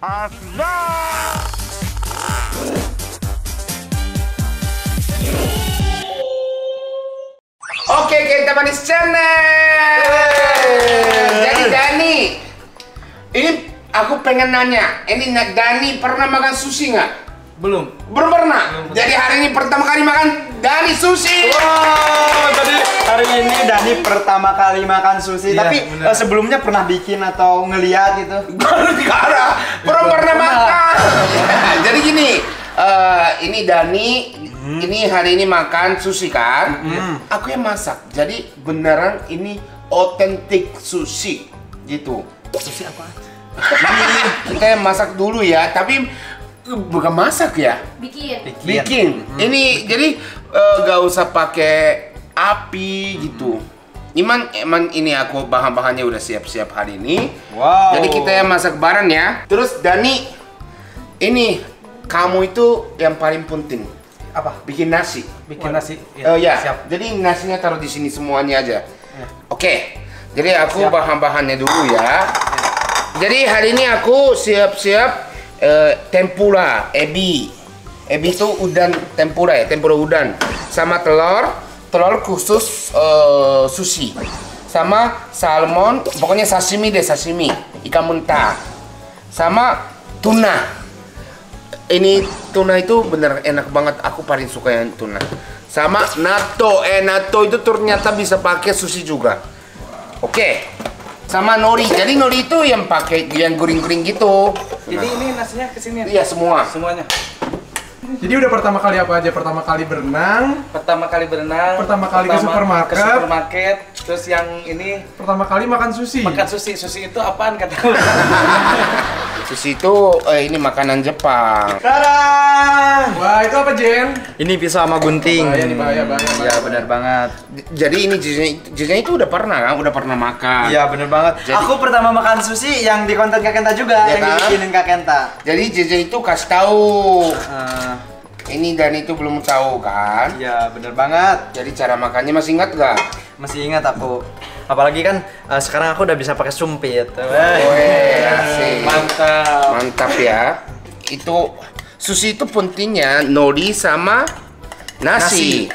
Oke, kita manis channel. Jadi Dani, ini aku pengen nanya, ini Dani pernah makan sushi nggak? Belum. Belum pernah. Jadi hari ini pertama kali makan Dani sushi. Wow, jadi hari ini Dani pertama kali makan sushi. Iya, tapi sebelumnya pernah bikin atau ngeliat gitu? Gak ada. Belum pernah makan. Jadi gini, ini Dani. Ini hari ini makan sushi kan? Aku yang masak. Jadi beneran ini otentik sushi gitu. Sushi apa? Kita yang masak dulu ya, tapi bukan masak ya? Bikin. Ini jadi gak usah pakai api gitu. Emang ini aku bahan-bahannya udah siap-siap hari ini. Wow. Jadi kita yang masak bareng ya. Terus Dani, ini kamu itu yang paling penting. Apa? Bikin nasi. Bikin nasi. Ya. Siap. Jadi nasinya taruh di sini semuanya aja. Oke. Jadi aku bahan-bahannya dulu ya. Jadi hari ini aku siap-siap tempura ebi. Ebi itu udang tempura ya, tempura udang. Sama telur khusus sushi. Sama salmon, pokoknya sashimi deh, sashimi. Ikan mentah. Sama tuna. Ini tuna itu bener enak banget, aku paling suka yang tuna. Sama natto, natto itu ternyata bisa pakai sushi juga. Oke. Sama nori, jadi nori itu yang pakai yang guring-guring gitu. Jadi ini nasinya kesini? Iya semua. Semuanya. Jadi udah pertama kali apa aja? Pertama kali berenang. Pertama kali berenang. Pertama kali ke supermarket. Terus yang ini Pertama kali makan sushi. makan sushi. Sushi itu apaan kata? Sushi itu ini makanan Jepang. Tada! Wah, itu apa, Jen? Ini pisau sama gunting. Bahaya. Iya, benar banget. Jadi ini Jejen itu udah pernah kan? Udah pernah makan. Iya, benar banget. Jadi- Aku pertama makan sushi yang di konten Kak Kenta juga, Ya yang kan? dibikinin Kak Kenta. Jadi Jejen itu kasih tahu. Ini dan itu belum tahu kan? Iya, benar banget. Jadi cara makannya masih ingat gak? Masih ingat aku. Apalagi kan sekarang aku udah bisa pakai sumpit. Weh, asik. Mantap. Mantap ya. Itu sushi itu pentingnya nori sama nasi.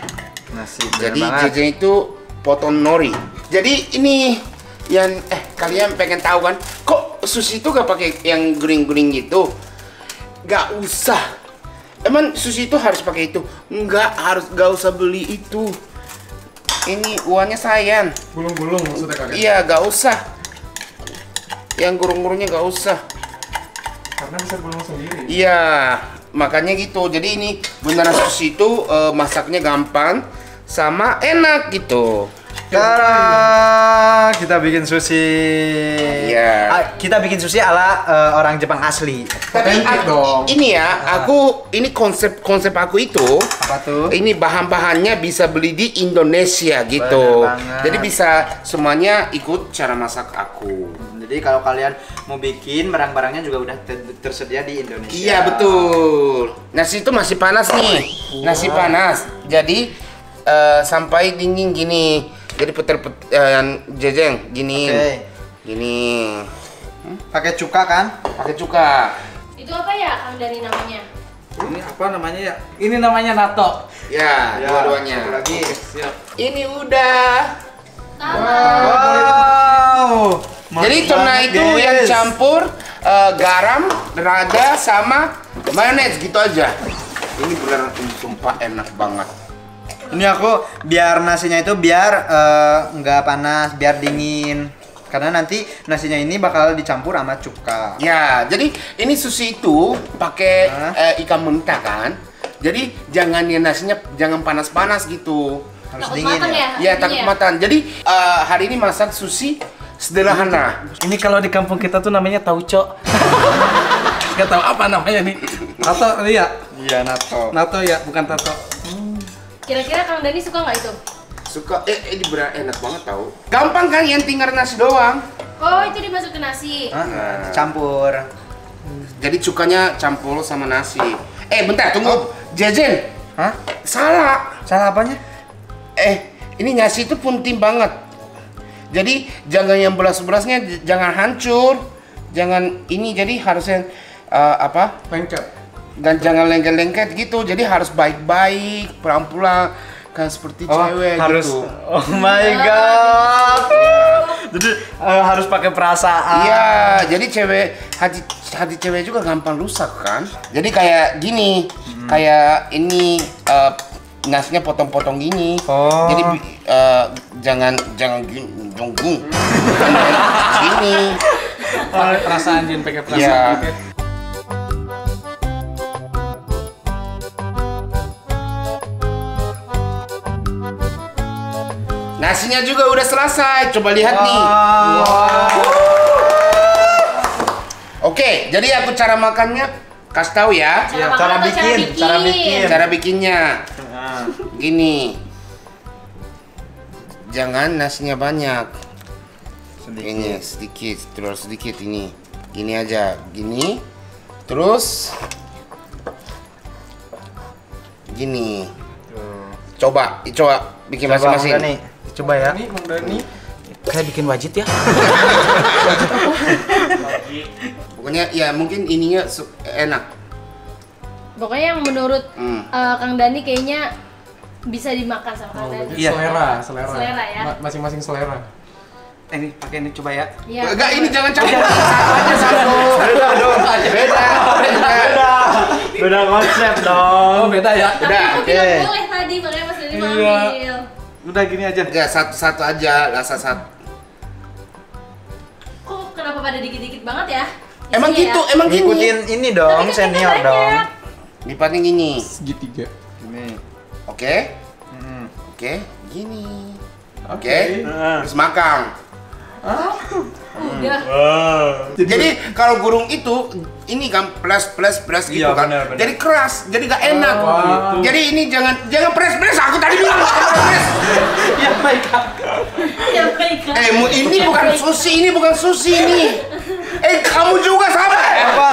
Nasi. Jadi benar banget. Jejen itu potong nori. Jadi ini yang kalian pengen tahu kan? Kok sushi itu gak pakai yang guring-guring gitu? Gak usah. Emang sushi itu harus pakai itu? Gak usah beli itu. Ini uangnya sayang. Gulung-gulung maksudnya kalian? Iya, gak usah. Yang gurung-gurungnya gak usah. Karena bisa gulung sendiri. Iya, makanya gitu. Jadi ini beneran sushi itu masaknya gampang sama enak gitu. Tada! Kita bikin sushi. Iya. Kita bikin sushi ala orang Jepang asli. Tapi Otentik dong. ini ya, ini konsep aku itu. Apa tuh? Ini bahan-bahannya bisa beli di Indonesia gitu. Bener banget. Jadi bisa semuanya ikut cara masak aku. Jadi kalau kalian mau bikin barang-barangnya juga udah tersedia di Indonesia. Iya betul. Nasi itu masih panas nih. Nasi panas. Jadi sampai dingin gini. Jadi jejeng gini. Oke. Gini. Pakai cuka kan? Pakai cuka. Itu apa ya Kang Dani namanya? Ini apa namanya ya? Ini namanya natto. Ya, dua-duanya. Satu lagi. Siap. Ini udah. Wow. Jadi tuna itu yang campur garam, lada sama mayones gitu aja. Ini beneran sumpah enak banget. Ini aku biar nasinya itu biar nggak panas, biar dingin. Karena nanti nasinya ini bakal dicampur sama cuka. Ya, jadi ini sushi itu pakai ikan mentah kan. Jadi jangan ya nasinya jangan panas-panas gitu. Harus Takut dingin matang ya. Ya takut matang. Jadi hari ini masak sushi sederhana. Ini kalau di kampung kita tuh namanya tauco. Gak tahu apa namanya nih. Natto iya. Iya, natto. Natto ya, bukan tato. Kira-kira Kang Dani suka nggak itu? Suka ini beneran enak banget tau. Gampang kan yang tinggal nasi doang. Oh, itu dimasuk ke nasi. Campur. Jadi cukanya campur sama nasi. Bentar, tunggu. Jejen. Hah? Salah. Salah apanya? Ini nasi itu penting banget. Jadi jangan yang beras-berasnya jangan hancur. Jangan ini jadi harus yang apa? Lengket. Dan jangan lengket-lengket gitu. Jadi harus baik-baik, pelan-pelan, kayak seperti cewek harus. gitu. Oh my god. Jadi harus pakai perasaan. Iya, jadi hati cewek juga gampang rusak kan. Jadi kayak gini, kayak ini nasinya potong-potong gini. Oh. Jadi jangan gini, jonggung. Gini. Pakai perasaan Jin, pakai perasaan. Iya. Oke. Nasinya juga udah selesai. Coba lihat nih. Oke, jadi aku cara makannya kasih tahu ya. Cara bikin. Cara bikinnya Nah. gini. Jangan nasinya banyak. Ini sedikit, terus sedikit ini. Gini aja, gini. Terus gini. Coba bikin masing-masing. Coba ya. Ini Mang Dani. Kayak bikin wajit ya. Pokoknya ya mungkin ininya enak. Pokoknya yang menurut Hmm. Kang Dani kayaknya bisa dimakan sama Kang Dani. Jadi Iya. selera. Selera ya. Masing-masing selera. Ini pakai ini coba ya. Iya. Enggak, ini jangan campur. Satu aja satu. Beda. Beda konsep dong. Oh, beda ya. Tapi Udah, aku oke. bilang boleh tadi, makanya Mas Dani mau Iya. ambil. Udah gini aja. Ya satu aja, rasa satu. Kok kenapa pada dikit-dikit banget ya? Emang Isinya gitu, ya? emang gini. Ngikutin ini dong, Tapi kan kita senior banyak. dong. Lipatnya gini. Segitiga. Ini. Oke? Mm. Oke, gini. Oke. Oke. Terus makan. Udah. Jadi kalau gurung itu ini kan plus gitu Iya, kan. benar. Jadi keras, jadi gak enak. Oh, gitu. Jadi ini jangan press. Aku tadi bilang jangan press. Ya baik. Ini bukan sushi ini. Kamu juga sama. Apa?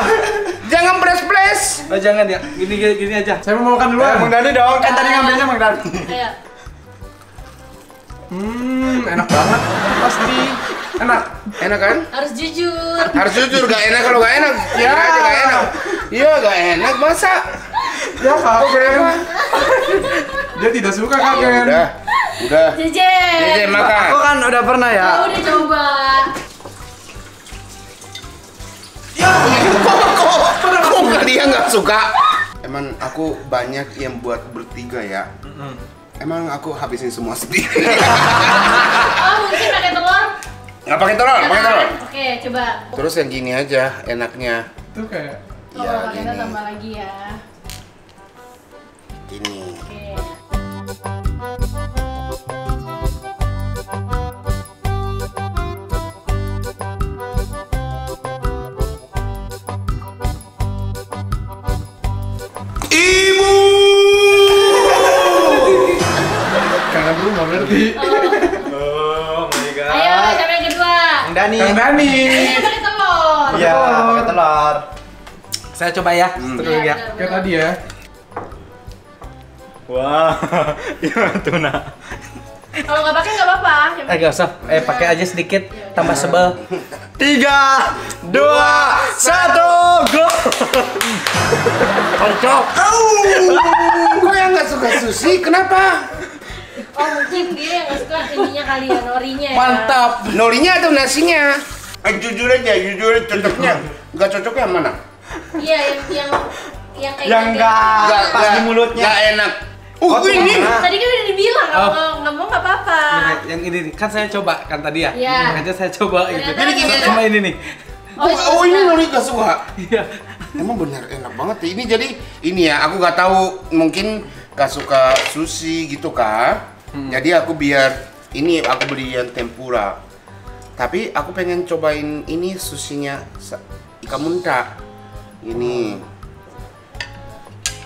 Jangan press. Oh, jangan ya. Gini aja. Saya mau makan duluan. Mang Dani dong, kan tadi ngambilnya Mang Dani. Ayo. Enak banget. Pasti. Enak. Enak kan? Harus jujur. Harus jujur, gak enak kalau gak enak. Ya aja gak enak. Iya gak enak, masa? Ya Kaken. Dia tidak suka Kaken. Udah. Jejen. Jadi makan. Aku kan udah pernah ya. Ya udah coba. Kok dia nggak suka? Emang aku banyak yang buat bertiga ya. Emang aku habisin semua sendiri. Oh mungkin pakai telur. Nggak pakai telur, pakai telur. Oke coba. Terus yang gini aja enaknya. Itu kayak Oh Iya, pakai gini. tambah lagi ya. Gini. Oke. Ibu. kangen rumah berarti. Oh my god. Ayo siapa yang kedua? Mang Dani. Kang Dani. Ini pakai telur. Iya, pakai telur. Saya coba ya. Iya, Terus ya. benar, Kayak benar. tadi ya. Wah, gimana tuna? Kalau nggak pakai nggak apa-apa. Gak usah. Pakai aja sedikit. Tambah sebel. 3, 2, 1, go! Kocok. Kok yang nggak suka sushi? Kenapa? Oh mungkin dia yang nggak suka ininya kali ya, norinya ya. Mantap. Norinya atau nasinya? Jujur aja, cocoknya. Nggak cocoknya yang mana? Iya yang kayak Yang gitu. enggak pas di mulutnya. Nggak enak. Ini. Tadi kan udah dibilang Oh. kalau nggak mau nggak apa-apa. Yang ini nih, kan saya coba kan tadi ya. Iya. Makanya saya coba gitu. Ternyata gini aja. Sama ini nih. Oh ini Nori nggak suka. Iya. Emang bener enak banget ya. Ini jadi ini ya, aku nggak tahu mungkin nggak suka sushi gitu kan. Jadi aku aku beli yang tempura. Tapi aku pengen cobain ini sushinya ikan muntah. Ini.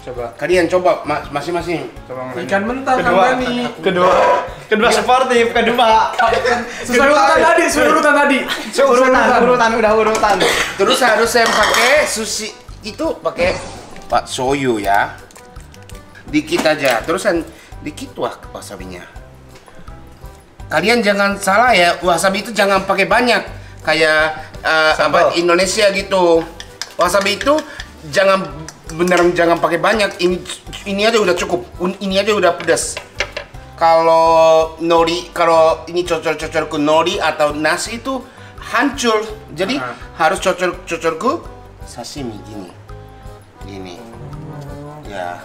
Coba. Kalian coba masing-masing. Coba Mang Dani. Ikan mentah Kang Kedua. Dani. Kedua sportif, kedua. Sesuai urutan tadi, Urutan, udah urutan. Terus harus saya pakai sushi itu pakai pak soyu ya. Dikit aja. Terus dikit wasabinya. Kalian jangan salah ya, wasabi itu jangan pakai banyak. Kayak Sambal. Indonesia gitu. Wasabi itu jangan beneran jangan pakai banyak. Ini aja udah cukup. Ini aja udah pedas. Kalau nori, kalau ini cocor ke nori atau nasi itu hancur. Jadi harus cocor ke sashimi gini. Ya.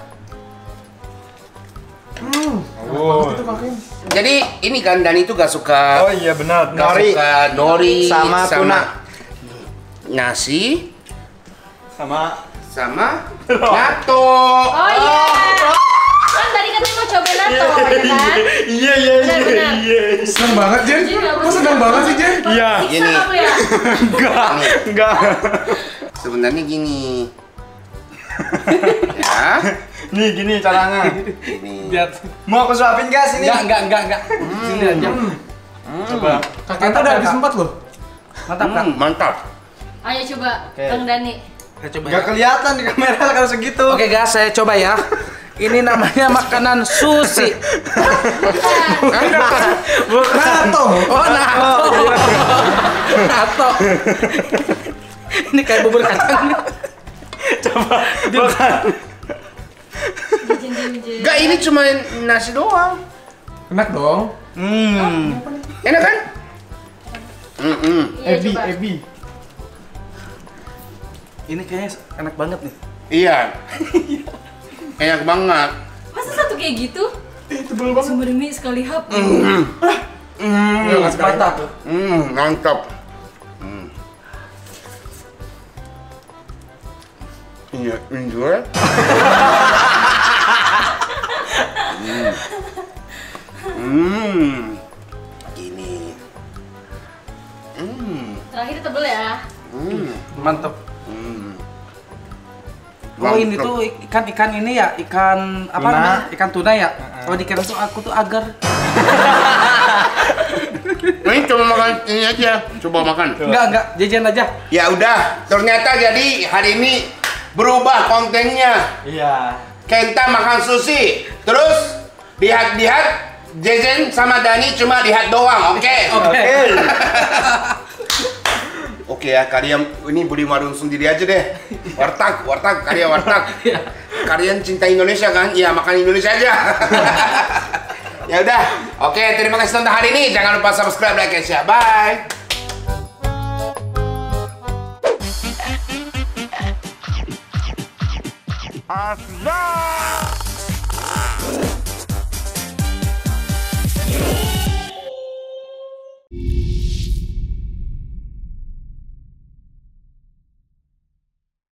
Jadi ini kan Dani itu gak suka. Oh iya benar. Gak suka nori sama tuna. Nasi Sama natto. Oh iya. Kan tadi katanya mau coba natto, ya kan? Iya. Benar. Seneng banget, Jen. Jen, nggak Kok seneng banget sih, Jen? Iya. Siksa Gini. kamu ya? Enggak. Sebenarnya gini. Ya. Nih gini caranya. Ini. Lihat. Mau aku suapin gak sini? Enggak. Sini aja. Coba. Kakak udah habis 4 loh. Mantap, Kak. Mantap. Ayo coba, Oke. Kang Dani. Saya coba. Gak kelihatan di kamera kalau segitu. Oke, guys, saya coba ya. Ini namanya makanan sushi. Nato. Oh, nato. Ini kayak bubur kacang. Coba makan. Jen. Gak, ini cuma nasi doang. Enak dong. Enak kan? Iya, coba. Ebi. Ini kayaknya enak banget nih. Iya. Enak banget. Masa satu kayak gitu? Tebel banget. Sumber mie sekali hap. Mantap. Mantap. Iya, enjoy. Gini. Terakhir tebel ya. Mantap. Oh, ini tuh ikan ini ya, ikan apa Tuna. namanya? Ikan tuna ya. Oh, dikira tuh aku tuh agar. Ini coba makan ini aja. Coba makan. Enggak, jajan aja. Ya udah, ternyata jadi hari ini berubah kontennya. Iya. Kenta makan sushi. Terus lihat-lihat Jejen sama Dani cuma lihat doang, oke? Oke. Oke ya, kalian ini beli warung sendiri aja deh. Warteg, kalian warteg. Kalian cinta Indonesia kan? Iya, makan Indonesia aja. Ya udah. Oke, terima kasih tonton hari ini. Jangan lupa subscribe, like, and share. Bye. Aslan.